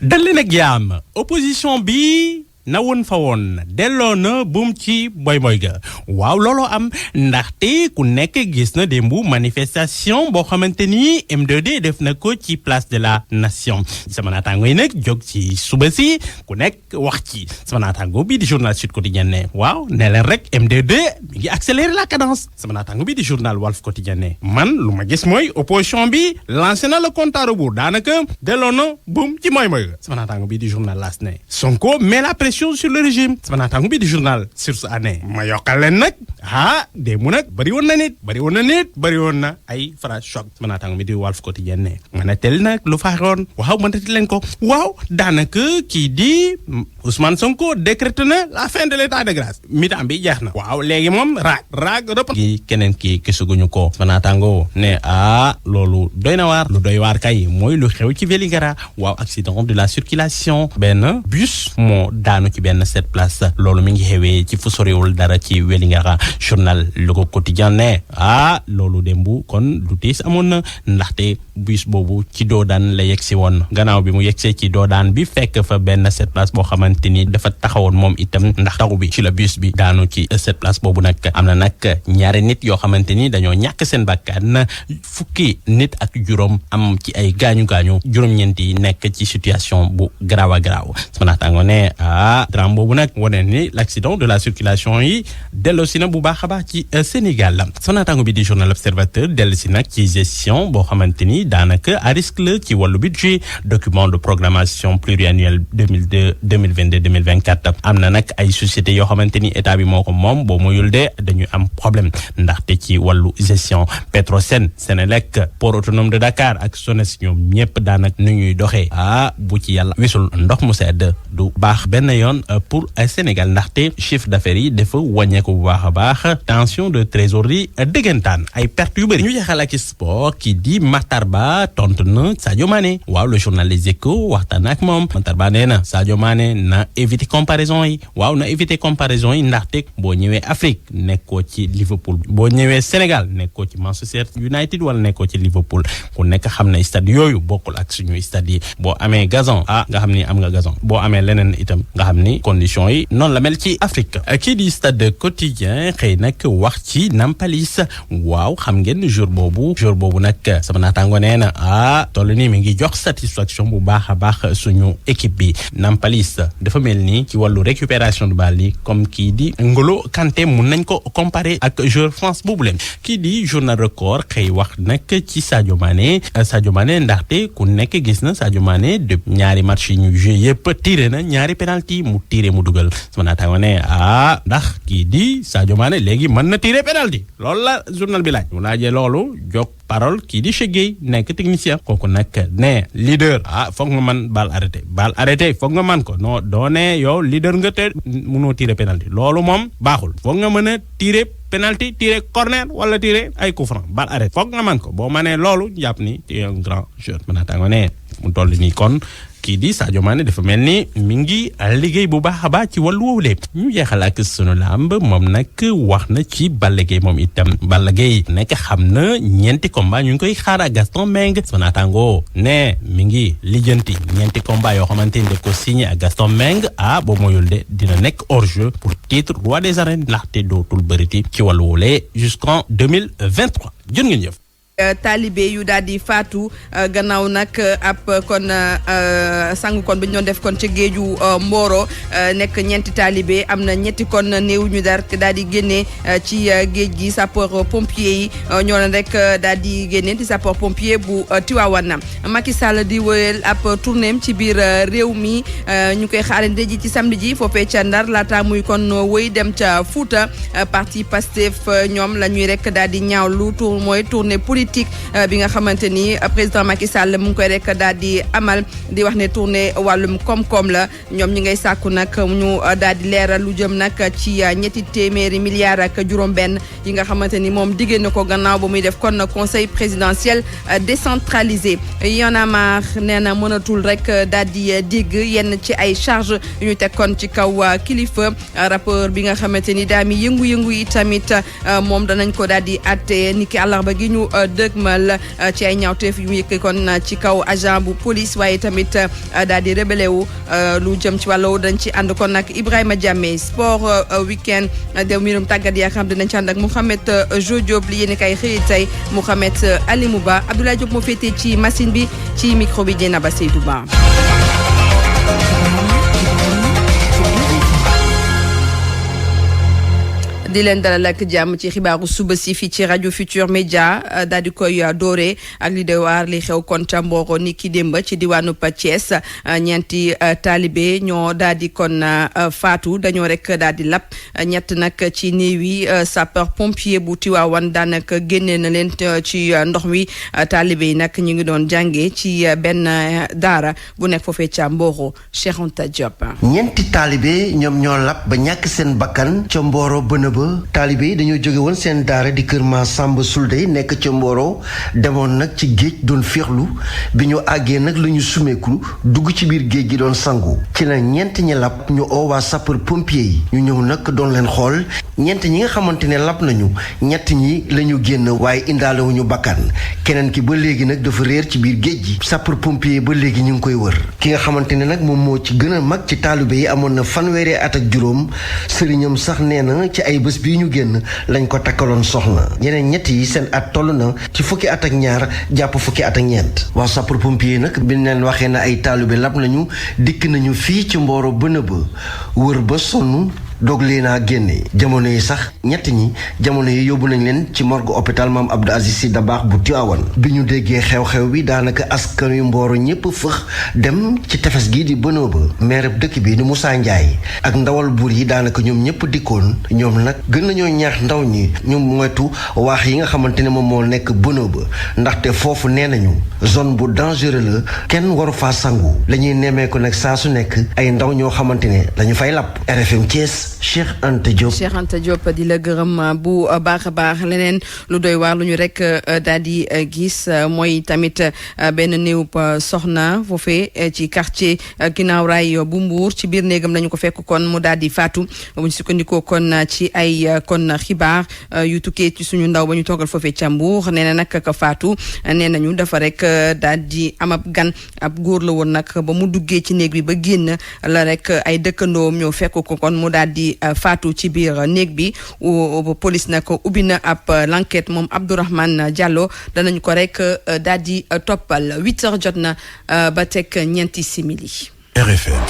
dal leen ak jàmm opposition bi na woon fa woon delloo na buum ci boy ga waaw looloo am ndaxte ku nekk gis na démbu manifestation boo xamante ni M2D def na ko ci place de la nation sama naataango yi nag jóg ci suba si ku nekk wax ci sama naataango bi di journal Sud Quotidien ne waaw ne leen rek M2D mi ngi accélérer la cadence sama naataango bi di journal Walf Quotidien ne man lu ma gis mooy opposition bi lancé na le compte à rebours daanaka delloo na buum ci mooy ga sama naataango bi di journal L'As ne Sonko met la pression sur le régime sama naataango bi di journal Source A ne ma yokkal leen nag démb nag bëri woon na ay phrase choc sama naataango bi di Walf Quotidien ne mën a tel nag lu faaxoon waaw mënati leen ko waaw daanaka kii di Ousmane Sonko décrété na la fin de l'état de grâce mi-temps bi jeex na waaw léegi moom raag rëpp gi keneen kii gisuguñu ko sama naataango ne loolu doy na waar lu doy waar kay mooy lu xew ci Vélingara waaw accident de la circulation benn bus moo daanu ci benn sept place loolu mi ngi xewee ci fu soriwul dara ci Vélingara journal Le Quotidien ne loolu démbu kon lu tiis amoon na ndaxte bus boobu ci doodaan la yegsi woon gannaaw bi mu yegsee ci doodaan bi fekk fa benn sept place boo xamante ni dafa taxawoon moom itam ndax taw bi ci la bus bi daanu ci sept place boobu nag am na nag ñaari nit yoo xamante ni dañoo ñàkk seen bakkan fukki nit ak juróom am ci ay gaañu-gaañu juróom-ñeent yi nekk ci situation bu garaaw a garaaw sama naataango ne drame boobu nag wane ni l'accident de la circulation yi delloosi na bu baax a baax ci Sénégal sama naataango bi di journal Observateur dellusi nag ci gestion boo xamante ni daanaka à risque la ci wàllu budget document de programmation pluriannuelle 2022-2024 am na nag ay sociétés yoo xamante ni état bi moo ko moom boo muyul de dañuy am problème ndaxte ci wàllu gestion Petrosen Senelec port autonome de Dakar ak SONES ñoom ñëpp daanaka nu ñuy doxee bu ci yàlla wisul ndox mu sedd du baax benn yoon pour Sénégal ndaxte chiffre d'affaires yi dafa wàññeeku bu baax a baax tension de trésorerie dëggantaan ay perte yu bëri ñu jeexal ak sport ki di Matar Ba tontu na Sadio Mané waaw le journal Les Échos waxtaan ak moom Matar Ba nee na Sadio Mané na éviter comparaison yi waaw na éviter comparaison yi ndaxte boo ñëwee Afrique nekkoo ci Liverpool boo ñëwee Sénégal nekkoo ci Manchester United wala nekkoo ci Liverpool ku nekk xam na stade yooyu bokkul ak suñuy stade yi boo amee gazon nga xam ni am nga gazon boo amee leneen itam nga xam ni conditions yi noonu la mel ci Afrique kii di Stade Quotidien xëy nag wax ci Nampalis waaw xam ngeen jour boobu nag sama naataango nee na toll nii mi ngi jox satisfaction bu baax a baax suñu équipe bi Nampalis dafa mel ni ci wàllu récupération de balle yi comme kii di N'Golo Kanté mun nañ ko comparer ak joueur France boobu leen kii di journal Record xëy wax nag ci Sadio Mané ndaxte ku nekk gis na Sadio Mané de ñaari match yi ñu joué yëpp tiré na ñaari penalty mu tiré mu dugal sama naataango ne ndax kii di Sadio Mané léegi mën na tiré penalty loolu la journal bi laaj mu laajee loolu jóg parole kii di Cheikh Gueye nekk technicien kooku nag ne leader foog nga mën balle arrêté foog nga mën ko non doo ne yow leader nga te mënoo tiré penalty loolu moom baaxul foog nga mën a tiré penalty tiré corner wala tiré ay coup franc balle arrêté foog nga mën ko boo mënee loolu jàpp ni tu es un grand joueur mën naa tàngoo ne mu toll nii kon kii di Sadio Mané dafa mel ni mi ngi liggéey bu baax a baax ci wàllu woowu lépp ñu jeexal ak sunu lamb moom nag wax na ci Balla Gaye moom itam Balla Gaye nekk xam na ñeenti combat ñu ngi koy xaar ak Gaston Mbengue sama naataango ne mi ngi lijjanti ñeenti combat yoo xamante ni daf ko signé ak Gaston Mbengue boo moyul de dina nekk hors jeu pour titre roi des arènes ndaxte dootul bëriti ci wàllu woole jusqu'en 2023 jërë ngeen jëf. taalibe yu daal di faatu gannaaw nag ab kon sangu kon bi ñu doon def kon ca géeju Mboro nekk ñeenti taalibe am na ñetti kon néew ñu dar te daal di génne ci géej gi sapeur pompier yi ñoo leen rek daal di génne ci sapeur pompier bu Tivaouane Macky Sall di wëyal ab tournéem ci biir réew mi ñu koy xaarandi ji ci samedi ji foofee ca Ndar laata muy kon wëy dem ca Fouta parti Pastef ñoom la ñuy rek daal di ñaawlu mooy tournée politique bi nga xamante ni président Macky Sall mu ngi koy rek daal di amal di wax ne tournée wàllum koom-koom la ñoom ñi ngay sàkku nag ñu daal di leeral lu jëm nag ci ñetti téeméeri milliards ak juróom-benn yi nga xamante ni moom diggée na ko gannaaw ba muy def kon conseil présidentiel décentralisé. Y'en a marre nee na mënatul rek daal di digg yenn ci ay charge yu ñu teg kon ci kaw kilifa rapport bi nga xamante ni daa mi yëngu-yëngu yi tamit moom danañ ko daal di àtte niki àllarba gi ñu dëgmal ci ay ñaawteef yu yëkk kon ci kaw agent bu police waaye tamit daal di rebelle wu lu jëm ci wàllu dañ ci ànd kon nag Ibrahima Diamé sport weekend de mbirum tàggat yaa xam dinañ ci ànd ak Mouhamed Jo Diop li yéen kay xëy tey Mouhamed Alimou Ba Abdoulaye Diop moo féetee ci machine bi ci micro bi Dieynaba Seydou Ba. di leen dalal ak jàmm ci xibaaru suba si fii ci rajo Futur Média daal di koy doore ak li doy waar li xew kon ca Mboro ni ki démb ci diwaanu Thiès ñeenti taalibe ñoo daal di kon faatu dañoo rek daal di lap ñett nag ci néew yi sapeur pompier bu Tiwaawan daanaka génnee na leen ci ndox mi taalibe yi nag ñu ngi doon jàngee ci benn daara bu nekk foofee ca Mboro Cheikh Anta Diop. ñeenti taalibe ñoom ñoo lap ba ñàkk seen bakkan ca Mboro bëna taalibe yi dañoo jóge woon seen daara di kër ma Samba Sulde nekk ca Mboro demoon nag ci géej doon féexlu bi ñu àggee nag la ñu sumeeku dugg ci biir géej gi doon sangu ci la ñeent ñi lab ñu oo waa sapeur pompier yi ñu ñëw nag doon leen xool ñeent ñi nga xamante ne lab nañu ñett ñi la ñu génn waaye indaale wuñu bakkan keneen ki ba léegi nag dafa réer ci biir géej gi sapeur pompier ba léegi ñu ngi koy wër ki nga xamante ne nag moom moo ci gën a mag ci taalibe yi amoon na fanweeri at ak juróom sëriñam sax nee na ci ay bés bii ñu génn lañ ko takkaloon soxna ñeneen ñett yi seen at toll na ci fukki at ak ñaar jàpp fukki at ak ñeent waa sapeur pompier nag bi leen waxee na ay taalibe lab nañu dikk nañu fii ci Mboro bëna ba wër ba sonn doog leen a génne jamono yi sax ñett ñi jamono yi yóbbu nañ leen ci morgue hôpital Mame Abdou Aziz Sy Dabakh bu Tivaouane bi ñu déggee xew-xew bi daanaka askan yu Mboro ñëpp fëx dem ci tefes gi di bënoo ba maire dëkk bi di Moussa Ndiaye ak ndawal buur yi daanaka ñoom ñëpp dikkoon ñoom nag gën nañoo ñaax ndaw ñi ñu moytu waax yi nga xamante ne moom moo nekk bënoo ba ndaxte foofu nee nañu zone bu dangereux la kenn waru faa sangu la ñuy nemmeeku nag saa su nekk ay ndaw ñoo xamante ne dañu fay lapp RFM Thiès Cheikh Anta Diop. Cheikh Anta Diop di la gërëm bu baax a baax leneen lu doy waar lu ñu rek daal di gis mooy tamit benn néew soxna foofee ci quartier ginnaaw raay bu Mbour ci biir néegam lañu ko fekk kon mu daal di faatu bu ñu sukkandikoo kon ci ay kon xibaar yu tukkee ci suñu ndaw ba ñu toogal foofee ca Mbour nee na nag ka faatu nee nañu dafa rek daal di am ab gan ab góor la woon nag ba mu duggee ci néeg bi ba génn la rek ay dëkkandoom ñoo fekk ko kon mu daal di faatu ci biir néeg bi police nag ubbi na ab l'enquête moom Abdourahmane Diallo danañ ko rek daal di toppal 8h jot na ba teg ñeenti simili. RFM.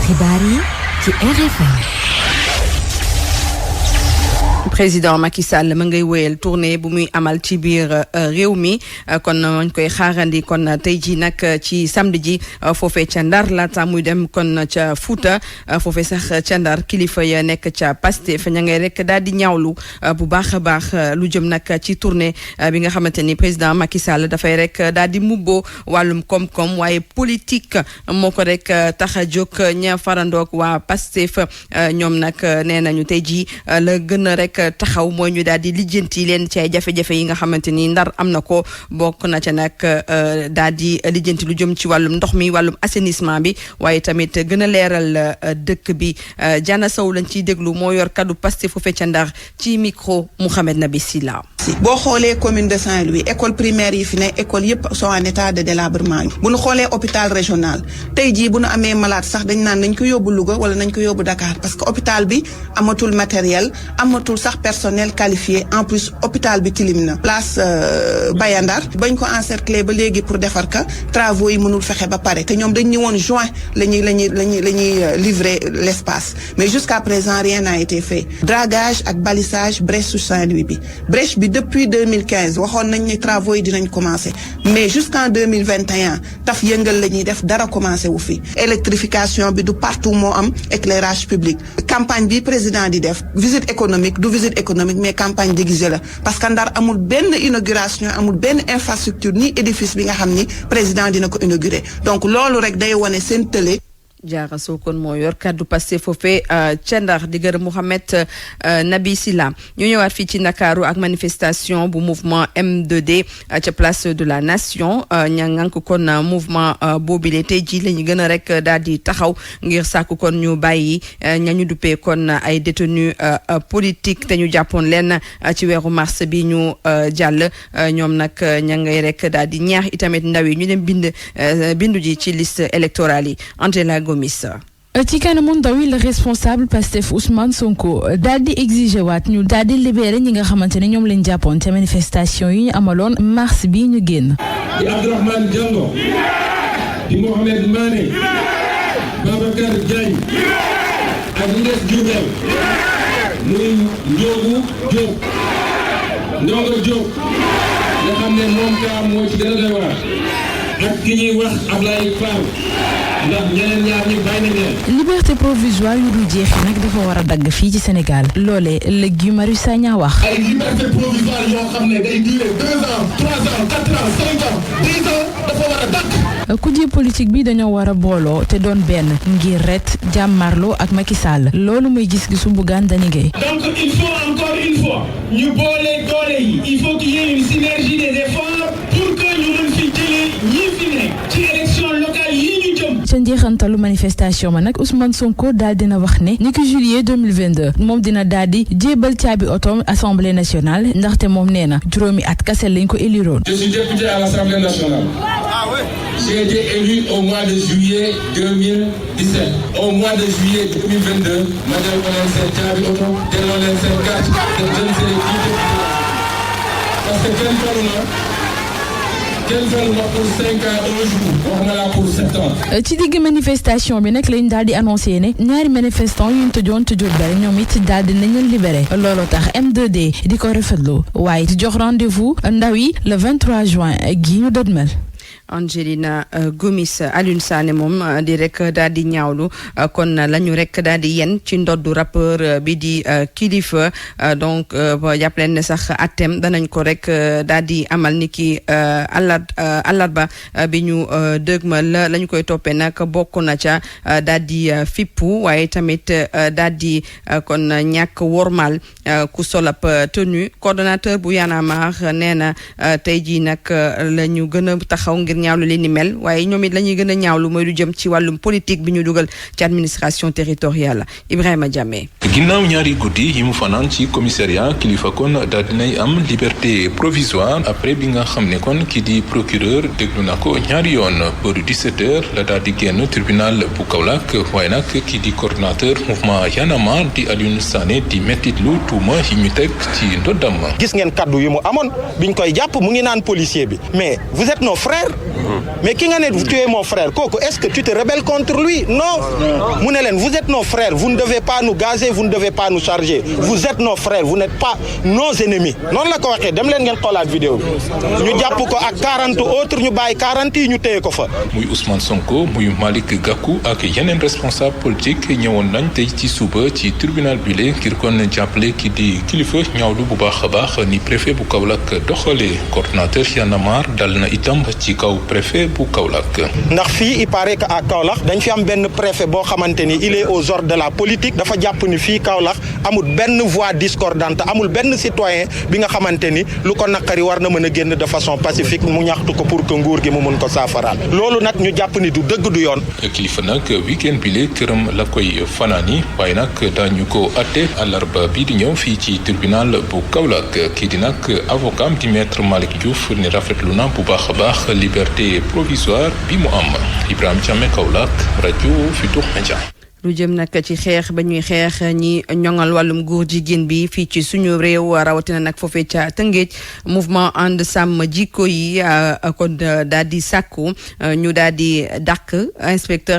xibaar yi ci RFM. président Macky Sall ma ngay wéyal tournée bu muy amal ci biir réew mi kon mañ koy xaarandi kon tey ji nag ci samedi ji foofee ca Ndar laata muy dem kon ca Fouta foofee sax ca Ndar kilifa ya nekk ca Pastef ña ngay rek daal di ñaawlu bu baax a baax lu jëm nag ci tournée bi nga xamante ni président Macky Sall dafay rek daal di mubboo wàllum koom-koom waaye politique moo ko rek tax a jóg ña farandoog waa Pastef ñoom nag nee nañu tey ji la gën a rek taxaw mooy ñu daal di lijjanti leen ci ay jafe-jafe yi nga xamante ni Ndar am na ko bokk na ca nag daal di lijjanti lu jëm ci wàllum ndox mi wàllum assainissement bi waaye tamit gën a leeral dëkk bi Diana Sow lañ ciy déglu moo yor kaddu Pastef fu ca Ndar ci micro Mouhamed Nabi Silla. boo xoolee commune de Saint-Louis école primaire yi fi ne école yëpp sont en état de délabrement bu ñu xoolee hôpital régional tey jii bu ñu amee malade sax dañ naan nañ ko yóbbu Louga wala nañ ko yóbbu Dakar parce que hôpital bi amatul matériel amatul sax personnel qualifié en plus hôpital bi tilim na place Bayandar bañ ko encercler ba léegi pour defar ka travaux yi mënul fexe ba pare te ñoom dañ ñu woon juin la ñuy livrer l'espace mais jusqu'à présent rien n'a été fait dragage ak balisage brèche su Saint-Louis bi brèche bi depuis 2015 waxoon nañ ne travaux yi dinañ commencer mais jusqu'en 2021 taf yëngal la ñuy def dara commencé wu fi électrification bi du partout moo am éclairage public campagne bi président di def visite économique du visite économique mais campagne déguisée la parce que Ndar amul benn inauguration amul benn infrastructure ni édifice bi nga xam ni président dina ko inaugurer donc loolu rek day wane seen télé. Diarra Sow kon moo yor kaddu Pastef foofee ca Ndar di gërëm Mouhamed Nabi Silla ñu ñëwaat fii ci Ndakaaru ak manifestation bu mouvement M2D ca place de la Nation ña ngank kon mouvement boobile tey jii la ñu gën a rek daal di taxaw ngir sàkku kon ñu bàyyi ñañu duppee kon ay détenus politique te ñu jàppoon leen ci weeru mars bi ñu jàll ñoom nag ña ngay rek daal di ñaax itamit ndaw yi ñu dem bindu ji ci liste électorale yi Angela Gomis. ci kanamu ndaw yi la responsable Pastef Ousmane Sonko daal di exiger waat ñu daal di libéré ñi nga xamante ne ñoom lañ jàppoon ca manifestation yi ñu amaloon mars bi ñu génn. di Abdourahmane Diallo di Mohamed Mané Babacar Diagne ak Ndes Diourbel muy Ndiogu Diop nga xam ne moom kaa moo ci gën a doy waar ak ki ñuy wax Ablaye Fall ndax ñeneen ñaar ñi bàyyi nañ leen. liberté provisoire yu dul jeexi nag dafa war a dagg fii ci Sénégal loolee la Guy Marius Sagna wax. ay liberté provisoire yoo xam ne day durer 2 ans 3 ans 4 ans 5 ans 10 ans dafa war a dagg. kujje politique bi dañoo war a booloo te doon benn ngir ret jàmmarloo ak Macky Sall loolu muy gis-gisu Bougane Dany Gueye. donc il faut encore une fois ñu boole doole yi il faut qu'il y ait une synergie des efforts pour que ñu mën fi jëlee ñi fi nekk ci élection locale yi ñu jëm. ca njeexantalu manifestation ma nag Ousmane Sonko daal dina wax ne ni ki juillet 2022 moom dina daal di jébal caabi otoom assemblée nationale ndaxte moom nee na juróomi at kase lañ ko éliroon. Je suis député à l'Assemblée nationale. J'ai été élu au mois de juillet 2017. Au mois de juillet 2022 ma delloo leen seen caabi oto delloo leen seen carte de je ne sais qui parce que kenn falu ma pour 5 ans 1 jour waxuma la pour 7 ans. ci digg manifestation bi nag lañ daal di annoncé ne ñaari manifestants yu ñu tëjoon tëjul bari ñoom it daal di nañ leen libéré looloo tax M2D di ko rafetlu waaye di jox rendez-vous ndaw yi le 23 juin gi ñu dëdmal. Angelina Gomis Alioune Sané moom di rek daal di ñaawlu kon la ñu rek daal di yen ci ndoddu rappeur bi di Kilifeu donc jàpp leen ne sax atem danañ ko rek daal di amal ni ki àllarba bi ñu dëgmal la ñu koy toppee nag bokk na ca daal di fippu waaye tamit daal di kon ñàkk wormal ku solab tenue coordonnateur bu Y'en a marre nee na tey jii nag la ñu gën a taxaw ngir ñaawlu li ni mel waaye ñoom it la ñuy gën a ñaawlu mooy lu jëm ci wàllum politique bi ñu dugal ci administration territoriale Ibrahima Diamé. ginnaaw ñaari guddi yi mu fanaan ci commissariat Kilifeu kon daal dinay am liberté provisoire après bi nga xam ne kon ki di procureur déglu na ko ñaari yoon booru 17h la daal di génn tribunal bu Kaolack waaye nag ki di coordonnateur mouvement Y'en a marre di Alioune Sané di mettitlu tuuma yi ñu teg ci ndoddam. gis ngeen kaddu yi mu amoon biñ koy jàpp mu ngi naan policier bi mais vous êtes nos frères. mais ki nga ne tu es mon frère kooku est-ce que tu te rebelles contre lui non mu ne leen vous êtes nos frères vous ne devez pas nous gazer vous ne devez pas nous charger vous êtes nos frères vous n'êtes pas nos ennemis noonu la ko waxee dem leen ngeen xoolaat vidéo bi ñu jàpp ko ak 40 autres ñu bàyyi 40 yi ñu téye ko fa. muy Ousmane Sonko muy Malick Gakou ak yeneen responsable politique ñëwoon nañ tey ci suba ci tribunal bi le ngir kon jàppale ki di Kilifeu ñaawlu bu baax a baax ni préfet bu Kaolack doxalee coordonnateur Y'en a marre dal na itam ci kaw préfet bu Kaolack. ndax fii il paraît que à Kaolack dañ fi am benn préfet boo xamante ni il est aux ordres de la politique dafa jàpp ni fii Kaolack amul benn voix discordante amul benn citoyen bi nga xamante ni lu ko naqari war na mën a génn de façon pacifique mu ñaxtu ko pour que nguur gi mu mun ko saafaraal loolu nag ñu jàpp ni du dëgg du yoon. Kilifeu nag week-end bi le këram la koy fanaani waaye nag daañu ko atte àllarba bi di ñëw fii ci tribunal bu Kaolack kii di nag avocat di maître Malick Diouf ni rafetlu na bu baax a baax liberté provisoire bi mu am Ibrahima Diamé Kaolack rajo Futurs Médias. lu jëm nag ci xeex ba ñuy xeex ñi ñoŋal wàllum góor jigéen bi fii ci suñu réew rawatina nag foofee ca Tëngéej mouvement ànd sàmm jikko yi kon daal di sàkku ñu daal di dàq inspecteur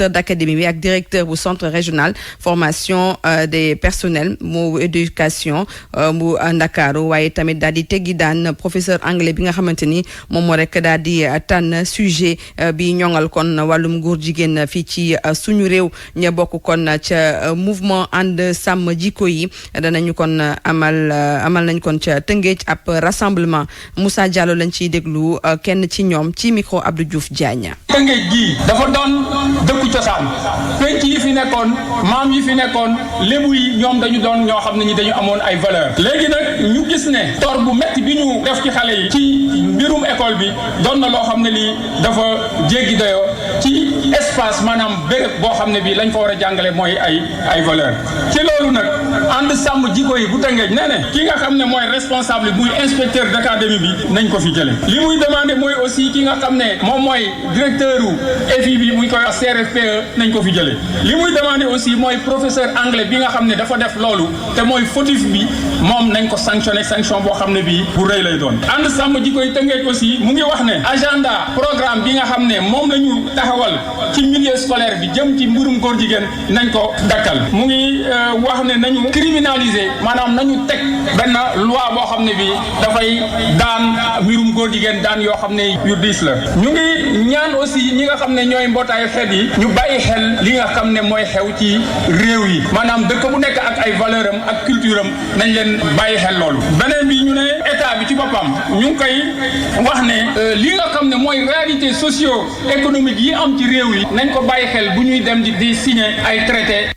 d'académie bi ak directeur bu centre régional formation des personnels mu éducation bu Ndakaaru waaye tamit daal di teggi daan professeur anglais bi nga xamante ni moom moo rek daal di tànn sujet bi ñoŋal kon wàllum góor jigéen fii ci suñu réew ña bokk kon ca mouvement ànd sàmm jikko yi danañu kon amal nañ kon ca Tëngéej ab rassemblement Moussa Diallo lañ ciy déglu kenn ci ñoom ci micro Abdou Diouf Diagne. Tëngéej gii dafa doon dëkku cosaan penc yi fi nekkoon maam yi fi nekkoon lébu yi ñoom dañu doon ñoo xam ne ñi dañu amoon ay valeur léegi nag ñu gis ne tor bu metti bi ñu def ci xale yi ci mbirum école bi doon na loo xam ne lii dafa jéggi dayoo ci espace maanaam béréb boo xam ne bii lañ ko war a jàngale mooy ay valeur ci loolu nag ànd sàmm jikko yi bu Tëngéej nee ne ki nga xam ne mooy responsable muy inspecteur d'académie bi nañ ko fi jële li muy demandé mooy aussi ki nga xam ne moom mooy directeur u EFI bi muy koy wax CRFPE nañ ko fi jële li muy demandé aussi mooy professeur anglais bi nga xam ne dafa def loolu te mooy fautif bi moom nañ ko sanctionné sanction boo xam ne bii bu rëy lay doon ànd sàmm jikko yi Tëngéej aussi mu ngi wax ne agenda programme bi nga xam ne moom la ñu taxawal ci milieu scolaire bi jëm ci mbirum góor jigéen nañ ko dakkal mu ngi wax ne nañu criminaliser maanaam nañu teg benn loi boo xam ne bi dafay daan mbirum góor jigéen daan yoo xam ne yu diis la ñu ngi ñaan aussi ñi nga xam ne ñooy mbootaayu xeet yi ñu bàyyi xel li nga xam ne mooy xew ci réew yi maanaam dëkk bu nekk ak ay valeur am ak culture am nañ leen bàyyi xel loolu beneen bi ñu ne état bi ci boppam ñu ngi koy wax ne li nga xam ne mooy réalité socio-économique yi am ci réew yi nañ ko bàyyi xel bu ñuy dem di signer ay traité.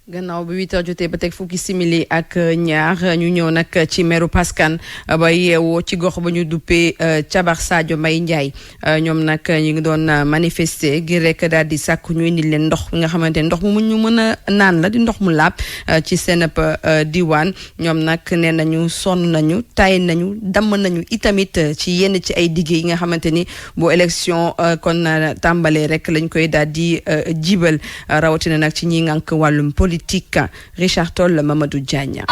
gannaaw bi 8h jotee ba teg fukki simili ak ñaar ñu ñëw nag ci meru Paskan ba yeewoo ci gox ba ñu duppee Cabar Sadio Mbaye Ndiaye ñoom nag ñu ngi doon manifester ngir rek daal di sàkk ñu indi leen ndox nga xamante ne ndox mu ñu mën a naan la di ndox mu laab ci seen diwaan ñoom nag nee nañu sonn nañu tay nañu damm nañu itamit ci yenn ci ay digge yi nga xamante ni bu élection kon tàmbalee rek lañ koy daal di jibal rawatina nag ci ñi ngànk wàllum politique Richard Toll Mamadou Diagne.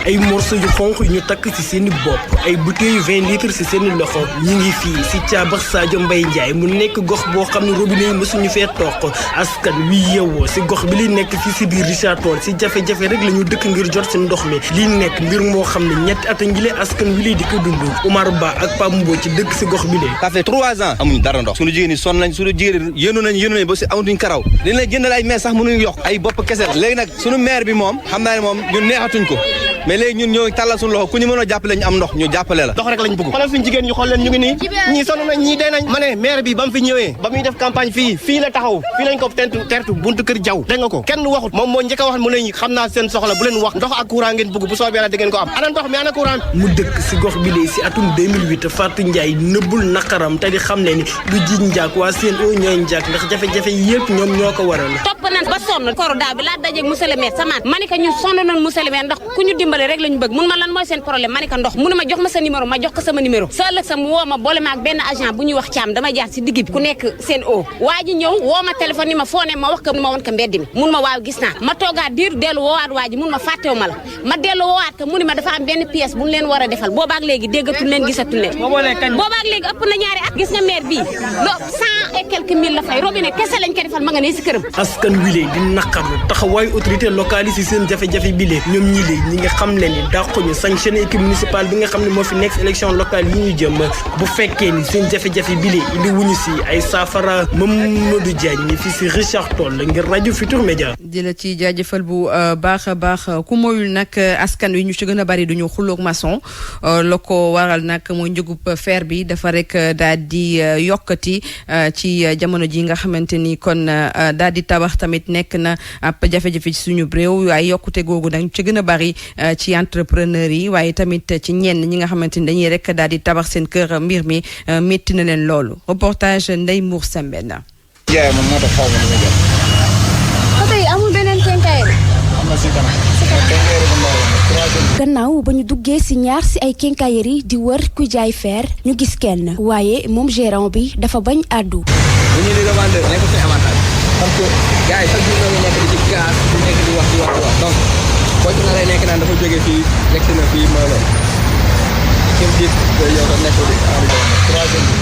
ay morceau yu xonq yu ñu takk ci seeni bopp ay bouteilles yu 20 litres ci seeni loxo ñi ngi fii ci Cabar Sadio Mbaye Ndiaye mu nekk gox boo xam ne robinet yi mësuñu fee toq askan wi yeewoo ci gox bi li nekk fii ci biir Richard Toll ci jafe-jafe rek la ñu dëkk ngir jot ci ndox mi lii nekk mbir moo xam ne ñetti at a ngi lee askan wi lay di ko dund Oumar Ba ak Pape Mbo ci dëkk ci gox bi lee ça fait 3 ans amuñu dara ndox suñu jigéen ñi sonn nañ suñu jigéen yéenu nañ ba ci amatuñ karaw dañ lay jëndal ay mees sax mënuñu yokk ay bopp kese léegi nag suñu maire bi moom xam naa ne moom ñun neexatuñ ko mais léegi ñun ñoo tàllal suñu loxo ku ñu mën a jàppale ñu am ndox ñu jàppale la ndox rek lañ bëgg xoolal suñu jigéen ñu xool leen ñu ngi nii ñii sonn nañ ñii dee nañ ma ne maire bi ba mu fi ñëwee ba muy def campagne fii la taxaw fii lañ ko tertu buntu kër jaw dégg nga ko kenn waxut moom moo njëkk a wax mu ne xam naa seen soxla bu leen wax ndox ak courant ngeen bëgg bu soobee yàlla da ngeen ko am ana ndox mi ana courant mu dëkk si gox bi lee si atum 2008 Fatou Ndiaye nëbbul naqaram te di xam ne ni du jiñ njaak waa CNO ñooy njaak ndax jafe-jafe yëpp ñoom ñoo ko waral topp nañ ba sonn corona bi laa dajeeg monsieur le maire sama ma ni ko ñun sonn nañ monsieur le maire ndax ku ñu dimbale rek lañu bëgg mun ma lan mooy seen problème ma ni ko ndox mu ne ma jox ma sa numéro ma jox ko sama numéro sa ëllëg sa mu woo ma boole ma ak benn agent bu ñuy wax Thiam dama jaar si digg bi ku nekk CNO waa ji ñëw woo ma téléphone ni ma foo ne ma wax ko ma won ko mbedd mi mun ma waaw gis naa ma toogaat diir dellu woowaat waa ji mun ma fàttewu ma la ma dellu woowaat ko mu ni ma dafa am benn pièce bu ñu leen war a defal boobaak léegi déggatul leen gisatul leen boobaak léegi ëpp na ñaari at gis nga maire bii lo 100 et quelques mille la fay robinet kese lañ ko defal ma nga ne si këram askan wi lee di naqarlu taxawaayu autorité locale yi si seen jafe-jafe bi lee ñoom ñi lee ñi nga xam leen ni dàquñu sanctionné équipe municipale bi nga xam ne moo fi nekk élection locale yi ñu jëm bu fekkee ni seen jafe-jafe bi lee indi wuñu si ay saafara Mamadou Diagne ñi fii si Richard Toll ngir rajo Futur Média di la ci jaajëfal bu baax a baax ku moyul nag askan wi ñu ci gën a bari duñu xuloog maçon la ko waral nag mooy njëgub fer bi dafa rek daal di yokkati ci jamono ji nga xamante ni kon daal di tabax tamit nekk na ab jafe-jafe ci suñu réew waaye yokkute googu nag ñu ci gën a bari ci entrepreneur yi waaye tamit ci ñenn ñi nga xamante ni dañuy rek daal di tabax seen kër mbir mi métti na leen loolu reportage Ndeye Mour Sembène. jaay man moo tax xaw ma lu ma jël. oto yi amul beneen quincaillerie. am na si kanam. gannaaw ba ñu duggee si ñaar si ay quincaillerie di wër ku jaay fer ñu gis kenn waaye moom gérant bi dafa bañ àddu. bu ñu di revendeur nekk suñu avantage parce que gars yi chaque jour nga nekk di ci gaz di nekk di wax donc boo ci naree nekk naan dafa jógee fii yegg na fii mooy loolu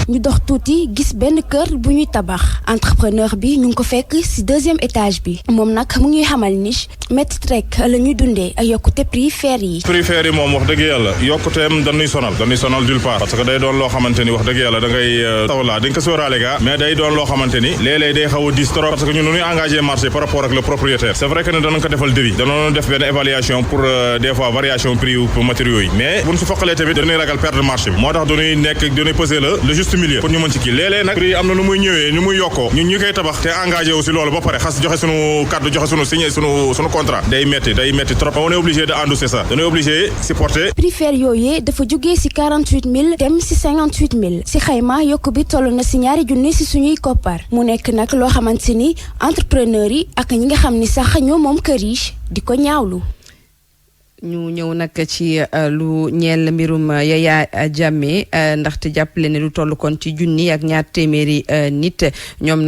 ñu dox tuuti gis benn kër bu ñuy tabax entrepreneur bi ñu ngi ko fekk ci 2e étage bi moom nag mu ngi xamal ni métti rek la ñuy dundee ak yokkute prix fer yi. prix fer yi moom wax dëgg yàlla yokkuteem dañuy sonal d'une part parce que day doon loo xamante ni wax dëgg yàlla da ngay tawla dañ ko sóoraale gaa mais day doon loo xamante ni léeg-léeg day xaw a diis trop parce que ñun nu ñuy engagé marché par rapport ak le propriétaire c'est vrai que ne danañ ko defal devis danoon def benn évaluation pour des fois variation prix pour matériaux yi mais buñ su foqalee tamit dañuy ragal perdre marché bi moo tax dañuy peser le juste milieu pour ñu mën ci kii léeg-léeg nag prix am na nu muy ñëwee nu muy yokkoo ñun ñu koy tabax te engagé aussi loolu ba pare xas joxe sunu carte joxe sunu signé sunu contrat day metti trop on est obligé de endosser ça dañuy obligé supporter. prix fer yooyee dafa jógee ci 48 000 dem ci 58 000 ci xayma yokk bi toll na ci ñaari junni ci suñuy koppar mu nekk nag loo xamante ni entrepreneur yi ak ñi nga xam ni sax ñoo moom kër yi di ko ñaawlu. ñu ñëw nag ci lu ñeel mbirum Yaya Jammeh ndaxte jàppale ne lu toll kon ci junni ak ñaar téeméeri nit ñoom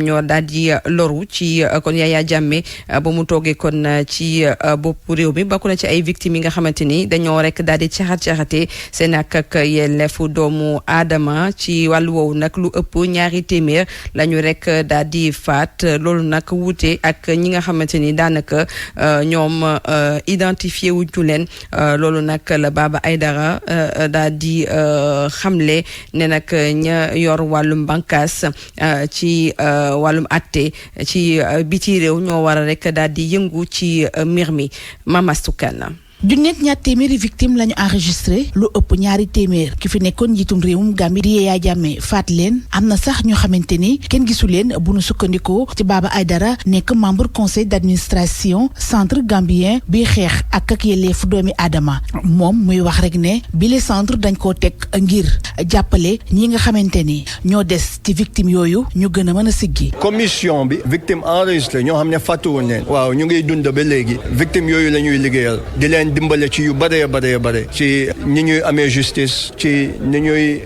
ñoo daal di loru ci kon Yaya Jammeh ba mu toogee kon ci bopp réew mi bokk na ci ay victimes yi nga xamante ni dañoo rek daal di caxat-caxatee seen ak yelleefu doomu aadama ci wàllu woowu nag lu ëpp ñaari téeméer lañu rek daal di faat loolu nag wuute ak ñi nga xamante ni daanaka ñoom identifié wuñu leen loolu nag la Baba Aïdara daal di xamle ne nag ña yor wàllum bànqaas ci wàllum atte ci biti réew ñoo war a rek daal di yëngu ci mbir mi Mamastukana. junneet ñaar téeméeri victime lañu enregistré lu ëpp ñaari téeméer ki fi nekkoon njiitum réewum Gambie di Yaya Jammeh faat leen am na sax ñoo xamante ni kenn gisu leen bu nu sukkandikoo ci Baba Aïdara nekk membre conseil d'administration centre gambien bi xeex ak yelleefu doomi aadama moom muy wax rek ne bile centre dañ koo teg ngir jàppale ñi nga xamante ni ñoo des ci victime yooyu ñu gën a mën a siggi. commission bi victime enregistré ñoo xam ne fàttuwoon leen waaw ñu ngi dund ba léegi victime yooyu la ñuy liggéeyal di leen dimbale ci yu bare ci ni ñuy amee justice ci ni ñuy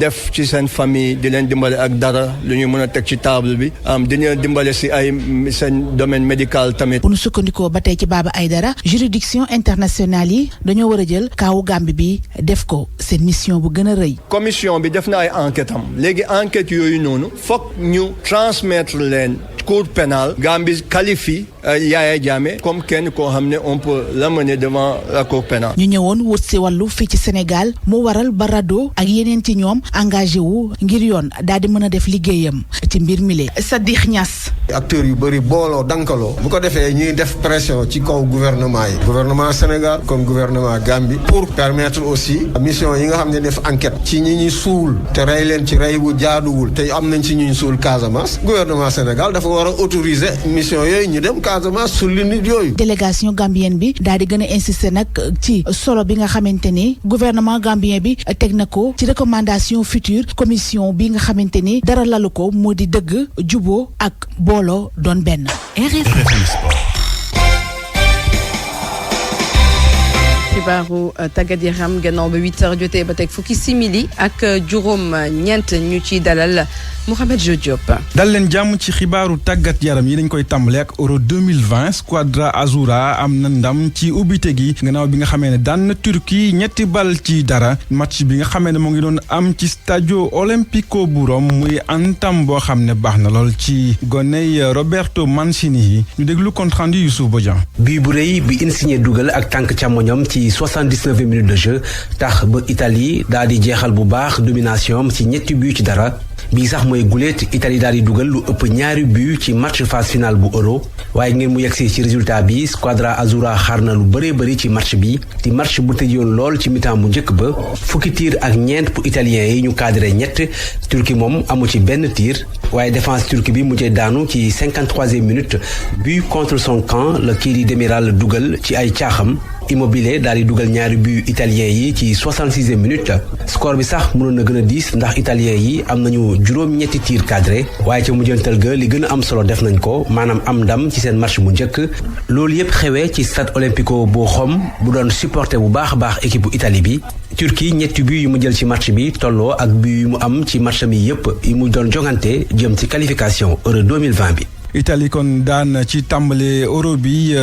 def ci seen famille di leen dimbale ak dara lu ñuy mën a teg ci table bi di leen dimbale si ay seen domaine médical tamit. bu nu sukkandikoo ba tey ci Baba Aïdara juridiction internationale yi dañoo war a jël kaawu Gambie bi def ko seen mission bu gën a rëy. commission bi def na ay enquête am léegi enquête yooyu noonu foog ñu transmettre leen cour pénale Gambie qualifie Yaya Jammeh comme kenn koo xam ne on peut l'amener devant la cour pénale. ñu ñëwoon wut si wàllu fii ci Sénégal mu waral ba RADDHO ak yeneen ci ñoom engagé wu ngir yoon daal di mën a def liggéeyam ci mbir mi le Sadikh Niass. acteurs yu bëri booloo dankaloo bu ko defee ñuy def pression ci kaw gouvernement yi gouvernement Sénégal comme gouvernement Gambie pour permettre aussi mission yi nga xam ne def enquête ci ñi ñuy suul te rey leen ci rey bu jaaduwul te am nañ ci ñuy suul Casamance gouvernement Sénégal dafa war a autoriser mission yooyu ñu dem Casamance sulli nit yooyu. délégation gambienne bi daal di gën a insister nag ci solo bi nga xamante ni gouvernement gambien bi teg na ko ci recommandation future commission bi nga xamante ni dara lalu ko moo di dëgg juboo ak booloo doon benn. xibaaru tàggat yaram gannaaw ba 8h jotee ba teg fukki simili ak juróom ñeent ñu ci dalal Mouhamed Diop. dal leen jàmm ci xibaaru tàggat yaram yi dañ koy tàmbale ak Euro 2020 Squadra Azzurra am na ndam ci ubbite gi gannaaw bi nga xamee ne daan na Turquie ñetti bal ci dara match bi nga xamee ne mu ngi doon am ci Stadio Olimpico bu Rome muy antam boo xam ne baax na lool ci goney Roberto Mancini yi ñu déglu compte rendu Youssouf Bodian. bii bu rëy bi Insigne dugal ak tànk càmmoñam ci 79 minutes de jeu tax ba Italie daal di jeexal bu baax domination ci ñetti but ci dara. bii sax mooy guléet Italie daal di dugal lu ëpp ñaari but ci match phase finale bu Euro waaye ngeen mu yegsi ci résultat bi Squadra Azzurra xaar na lu bëree bëri ci match bi di match bu tëjoon lool ci mi-temps bu njëkk ba fukki tir ak ñeent pour italiens yi ñu cadré ñett Turquie moom amu ci benn tir waaye défense turque bi mujjee daanu ci 53e minute but contre son camp la kii di Demiral dugal ci ay caaxam Immobile daal di dugal ñaari but italien yi ci 66e minute score bi sax mënoon na gën a diis ndax italien yi am nañu juróom-ñetti tir cadré waaye ca mujjantal ga li gën a am solo def nañ ko maanaam am ndam ci seen match bu njëkk loolu yépp xewee ci stade Olimpico bu Rome bu doon supporter bu baax a baax équipe bu Italie bi Turquie ñetti but yu mu jël ci match bi tolloo ak but yu mu am ci match mi yépp yi mu doon jongante jëm ci qualification Euro 2020 bi. Italie kon daan ci tàmbale Euro bi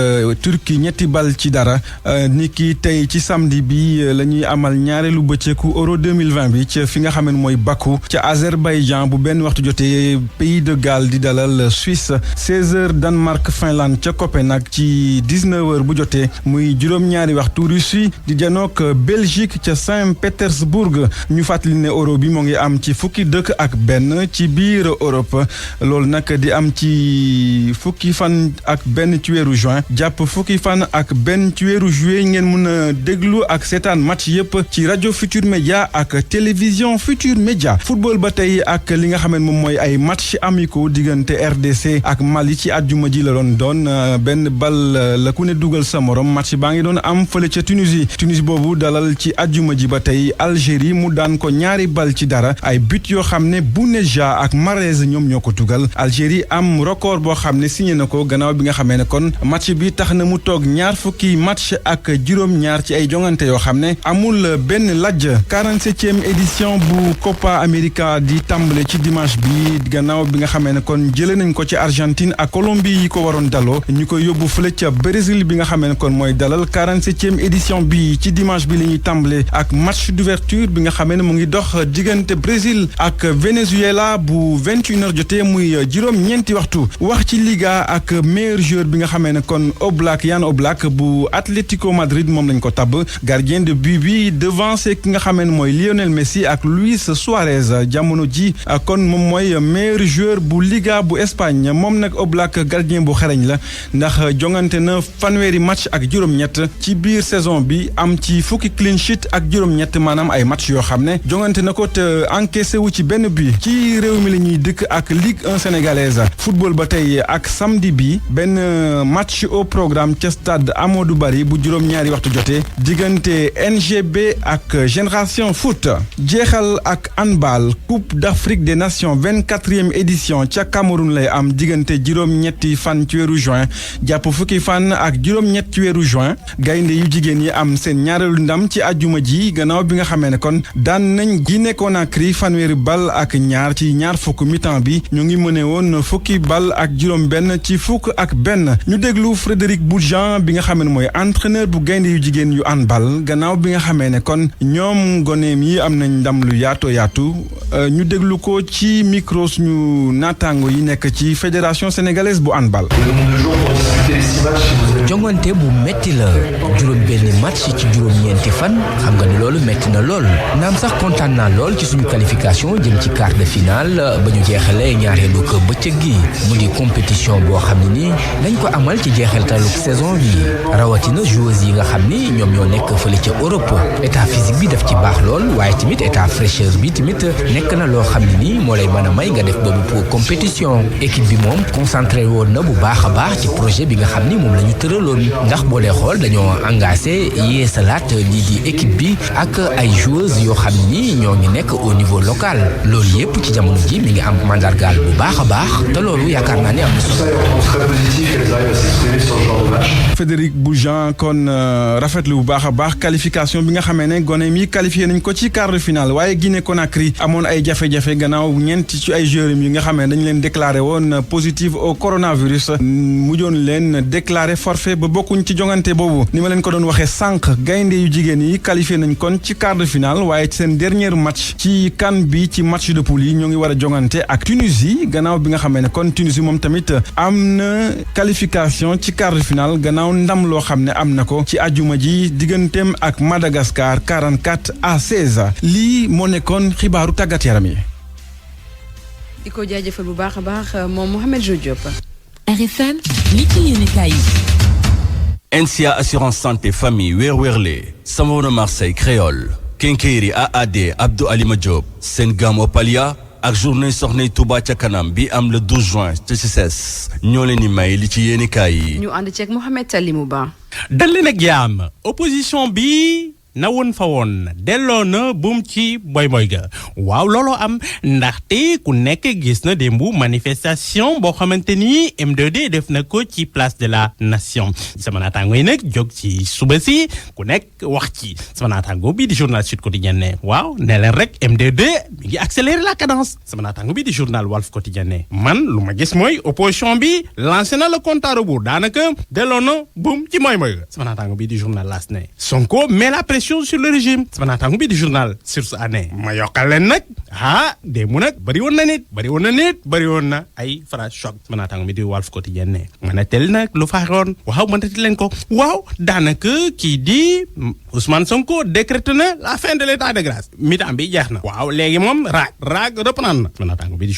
Turquie 2-0 ni ki tey ci samedi bi la ñuy amal ñaareelu bëccëgu Euro 2020 bi ci fi nga xam ne mooy Bakou ca Azerbaïdjan bu benn waxtu jotee Pays de Galles di dalal Suisse 16h Danemark Finlande ca Copenhague ci 19h bu jotee muy juróom-ñaari waxtu Russie di janook Belgique ca Saint-Pétersbourg ñu fàttali ne Euro bi moo ngi am ci fukki dëkk ak benn ci biir Europe loolu nag di am ci fukki fan ak benn ci weeru juin jàpp fukki fan ak benn ci weeru juillet ngeen mun a déglu ak seetaan match yëpp ci rajo Futur Média ak télévision Futur Média football ba tey ak li nga xam ne moom mooy ay match amicaux diggante RDC ak Mali ci àjjuma ji la doon benn bal la ku ne dugal sa morom match baa ngi doon am fële ca Tunisie boobu dalal ci àjjuma ji ba tey Algérie mu daan ko 2-0 ay but yoo xam ne Bounedjah ak Mahrez ñoom ñoo ko tugal Algérie am record boo xam ne signé na ko gannaaw bi nga xamee ne kon match bi tax na mu toog 20 match ak juróom-ñaar ci ay jongante yoo xam ne amul benn lajj 47e édition bu Copa América di tàmbale ci dimanche bi gannaaw bi nga xamee ne kon jëlee nañ ko ci Argentine ak Colombie yi ko waroon daloo ñu ko yóbbu fële ca Brésil bi nga xamee ne kon mooy dalal 47e édition bi ci dimanche bi la ñuy tàmbale ak match d'ouverture bi nga xamee ne mu ngi dox diggante Brésil ak Venezuela bu 21h jotee muy juróom-ñeenti waxtu wax ci Liga ak meilleur joueur bi nga xamee ne kon Jan Oblak bu Atlético Madrid moom lañ ko tabb gardien de but bi devancé ki nga xamee ne mooy Lionel Messi ak Luis Suarez jamono ji kon moom mooy meilleur joueur bu Liga bu Espagne moom nag Oblak gardien bu xereñ la ndax jongante na 30 match ak juróom-ñett ci biir saison bi am ci fukki clean sheet ak juróom-ñett maanaam ay match yoo xam ne jongante na ko te encaissé wu ci benn but ci réew mi la ñuy dëkk ak Ligue 1 sénégalaise football ba tey ak samedi bi benn match au programme ca stade Amadou Barry bu juróom-ñaari waxtu jotee diggante NGB ak Génération Foot jeexal ak handball Coupe d'Afrique des Nations 24e édition ca Cameroun lay am diggante juróom-ñetti fan ci weeru juin jàpp fukki fan ak juróom-ñett ci weeru juin gaynde yu jigéen yi am seen ñaareelu ndam ci àjjuma ji gannaaw bi nga xamee ne kon daan nañ Guinée Conakry fanweeri bal ak ñaar ci ñaar fukk mi-temps bi ñu ngi mëne woon fukki bal ak juróom benn ci fukk ak benn ñu déglu Frédéric Bourgeon bi nga xamee ne mooy entraîneur bu gaynde yu jigéen yu handball gannaaw bi nga xamee ne kon ñoom goneem yi am nañ ndam lu yaatu ñu déglu ko ci micro suñu naataango yi nekk ci fédération sénégalaise bu handball. jongante bu metti la juróom benn match ci juróom-ñeenti fan xam nga ni loolu metti na lool naam sax kontaan naa lool ci suñu qualification jëm ci quart de finale ba ñu jeexalee ñaareelu ko bëccëg gi mu di compétition boo xam ne ni dañ ko amal ci jeexaltalu saison bi rawatina joueuses yi nga xam ni ñoom ñoo nekk fële ca Europe état physique bi daf ci baax lool waaye tamit état fraîcheur bi tamit nekk na loo xam ne ni moo lay mën a may nga def boobu pour compétition équipe bi moom concentré woon na bu baax a baax ci projet bi nga xam ni moom la ñu tëraloon ndax boo dee xool dañoo engagé yeesalaat lii di équipe bi ak ay joueuses yoo xam ni ñoo ngi nekk au niveau local loolu yëpp ci jamono ji mi ngi am mandargaal bu baax a baax te loolu yaakaar naa ne am na solo. Frédéric Bourgeon kon rafetlu bu baax a baax qualification bi nga xamee ne gone mi qualifié nañ ko ci quart de finale waaye Guinée Conakry amoon ay jafe-jafe gannaaw ñeent ci ay joueurs yi nga xamee dañ leen déclaré woon positif au coronavirus mujjoon leen déclaré forfait ba bokkuñ ci jongante boobu ni ma leen ko doon waxee sànq gaynde yu jigéen yi qualifié nañ kon ci quart de finale waaye ci seen dernier match ci CAN bi ci match de poule yi ñoo ngi war a jongante ak Tunisie gannaaw bi nga xamee ne kon Tunisie moom tamit am na qualification ci quart de finale gannaaw ndam loo xam ne am na ko ci ajuma ji digganteem ak Madagascar 44-16 lii moo nekkoon xibaaru tàggat yaram yi. di ko jaajëfal bu baax a baax moom Mohamed Diop. RFM li ci yéenekaay yi. NCA assurance santé famille wéer-wéerle Samona Marseille Créole Kenkeyri AAD Abdou Alima Diop seen gamo Palia ak journée soxnay Touba ca kanam bi am le 12 juin ca CICES ñoo leen di may li ci yéenekaay yi. ñu ànd ceeg Mohamed Salimou Ba. dal leen ak jàmm opposition bi na woon fa woon delloo na buum ci boy ga waaw looloo am ndaxte ku nekk gis na démb manifestation boo xamante ni M2D def na ko ci place de la nation sama naataango yi nag jóg ci suba si ku nekk wax ci sama naataango bii di journal Sud Quotidien ne waaw ne leen rek M2D mi ngi accélérer la cadence sama naataango bii di journal Walf Quotidien ne man lu ma gis mooy opposition bi lancé na le compte à rebours daanaka delloo na buum ci mooy sama naataango bii di journal L'As ne Sonko met la pression sur le régime sama naataango bii di journal Source A ne ma yokkal leen nag démb nag bëri woon na ay phrase choc sama naataango bii di Walf Quotidien ne ma ne tel nag lu faaxoon waaw mënati leen ko waaw daanaka kii di Ousmane Sonko décrété na la fin de l'état de grâce mi-temps bi jeex na waaw léegi moom raag reprendre na sama naataango bii di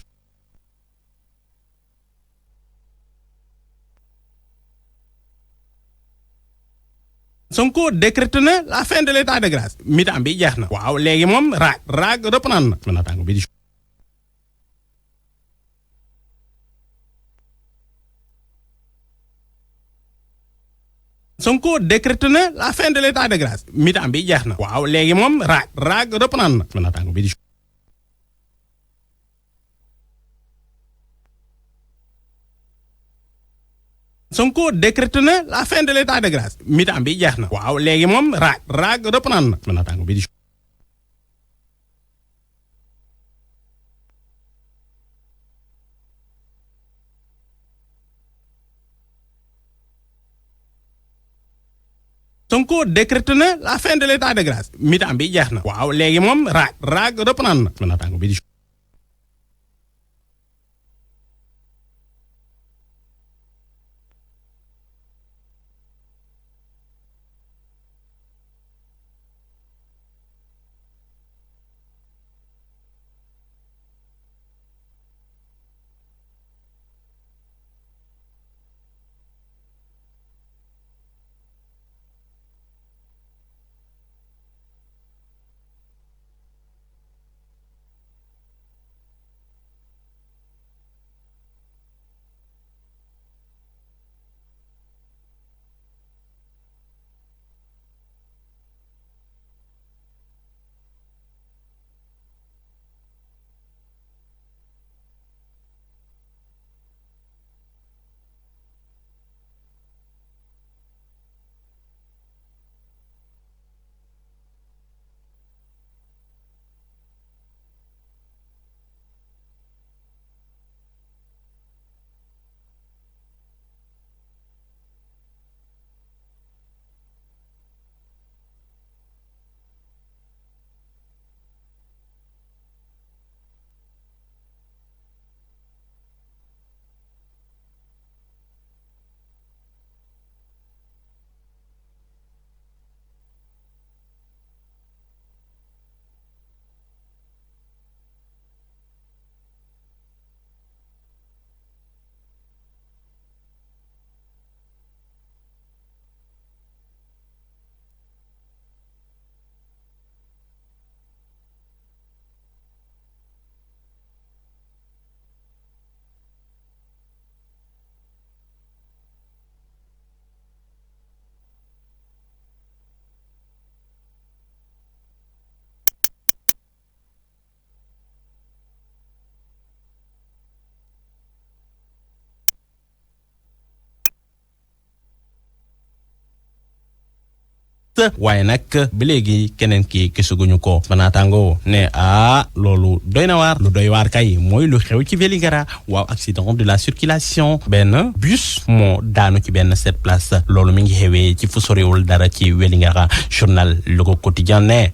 Sonko décrété na la fin de l'état de grâce mi-temps bi jeex na waaw léegi moom raag reprendre na sama naataango bi di Sonko décrété na la fin de l'état de grâce mi-temps bi jeex na waaw léegi moom raag reprendre na sama naataango bi di Sonko décrété na la fin de l'état de grâce mi-temps bi jeex na waaw léegi moom raag reprendre na sama naataango bi di Sonko décrété na la fin de l'état de grâce mi-temps bi jeex na waaw léegi moom raag reprendre na sama naataango bi di waaye nag ba léegi keneen ki gisaguñu ko sama naataango ne loolu doy na waar lu doy waar kay mooy lu xew ci Vélingara waaw accident de la circulation benn bus moo daanu ci benn cette place loolu mi ngi xewee ci fu soriwul dara ci Vélingara journal Le Quotidien ne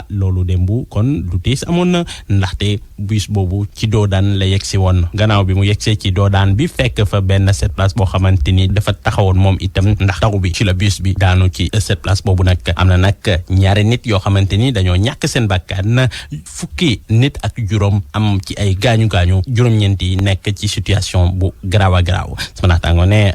loolu démb kon lu tiis amoon na ndaxte bus boobu ci doodaan la yegsi woon gannaaw bi mu yegsee ci doodaan bi fekk fa benn cette place boo xamante ni dafa taxawoon moom itam ndax taw bi ci la bus bi daanu ci cette place boobu nag am na nag ñaari nit yoo xamante ni dañoo ñàkk seen bakkan fukki nit ak juróom am ci ay gaañu-gaañu juróom-ñeent yi nekk ci situation bu garaaw a garaaw sama naataango ne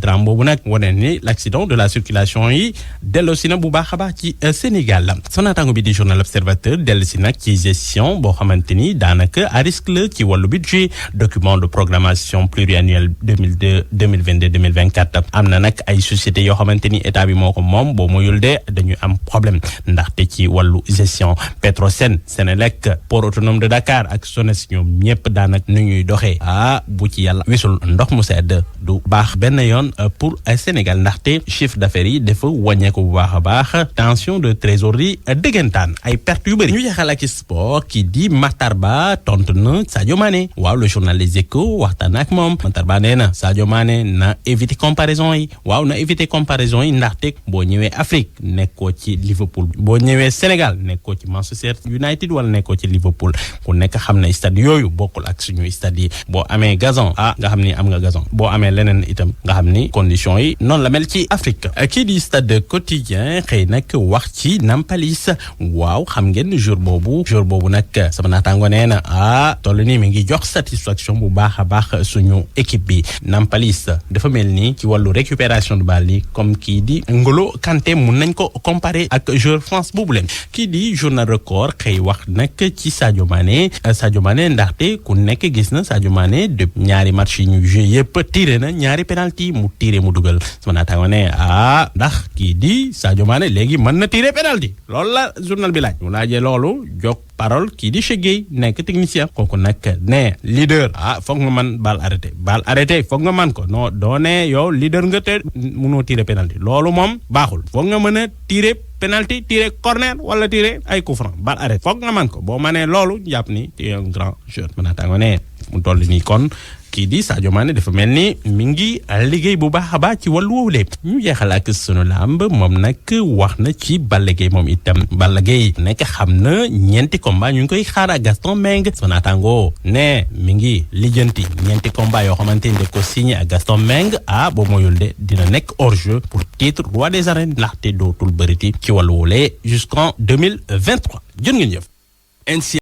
drame boobu nag wane ni l'accident de la circulation yi delloosi na bu baax a baax ci Sénégal sama naataango bi di journal Observateur dellusi nag ci gestion boo xamante ni ni daanaka à risque la ci wàllu budget document de programmation pluriannuelle 2022-2024 am na nag ay sociétés yoo xamante ni état bi moo ko moom boo moyul de dañuy am problème ndaxte ci wàllu gestion Petrosen Senelec port autonome de Dakar ak SONES ñoom ñëpp daanaka nu ñuy doxee bu ci yàlla wisul ndox mu sedd du baax benn yoon pour Sénégal ndaxte chiffre d'affaires yi dafa wàññeeku bu baax a baax tension de trésorerie dëggantaan ay perte yu bëri ñu jeexal ak sport ki di Matar Ba tontu na Sadio Mané waaw le journal Les Échos waxtaan ak moom Matar Ba nee na Sadio Mané na éviter comparaison yi waaw na éviter comparaison yi ndaxte boo ñëwee Afrique nekkoo ci Liverpool boo ñëwee Sénégal nekkoo ci Manchester United wala nekkoo ci Liverpool ku nekk xam na stade yooyu bokkul ak suñu stade yi boo amee gazon nga xam ni am nga gazon boo amee leneen itam nga xam ni conditions yi noonu la mel ci Afrique kii di Stade Quotidien xëy nag wax ci Nampalis waaw xam ngeen jour boobu nag sama naataango nee na toll nii mi ngi jox satisfaction bu baax a baax suñu équipe bi Nampalis dafa mel ni ci wàllu récupération de balle yi comme kii di N'Golo Kanté mun nañ ko comparer ak joueur France boobu leen kii di journal Record xëy wax nag ci Sadio Mané ndaxte ku nekk gis na Sadio Mané de ñaari match yi ñu joué yëpp tiré na ñaari penalty mu tiré mu dugal sama naataango ne ndax kii di Sadio Mané léegi mën na tiré penalty loolu la journal bi laaj mu laajee loolu jog parole kii di Chegueye nekk technicien kooku nag ne leader foog nga mën balle arrêté foog nga mën ko non doo ne yow leader nga te mënoo tiré penalty loolu moom baaxul foog nga mën a tiré penalty tiré corner wala tiré ay coup franc balle arrêté foog nga mën ko boo mënee loolu jàpp ni tu es un grand joueur mën naa tàngoo ne mu toll nii kon kii di Sadio Mané dafa mel ni mi ngi liggéey bu baax a baax ci wàllu woowu lépp ñu jeexal ak sunu lamb moom nag wax na ci Balla Gaye moom itam Balla Gaye nekk xam na ñeenti combat ñu ngi koy xaar ak Gaston Mbengue sama naataango ne mi ngi lijjanti ñeenti combat yoo xamante ni daf ko signé ak Gaston Mbengue boo moyul de dina nekk hors jeu pour titre roi des arènes ndaxte dootul bëriti ci wàllu woowu jusqu'en 2023 jërë ngeen jëf.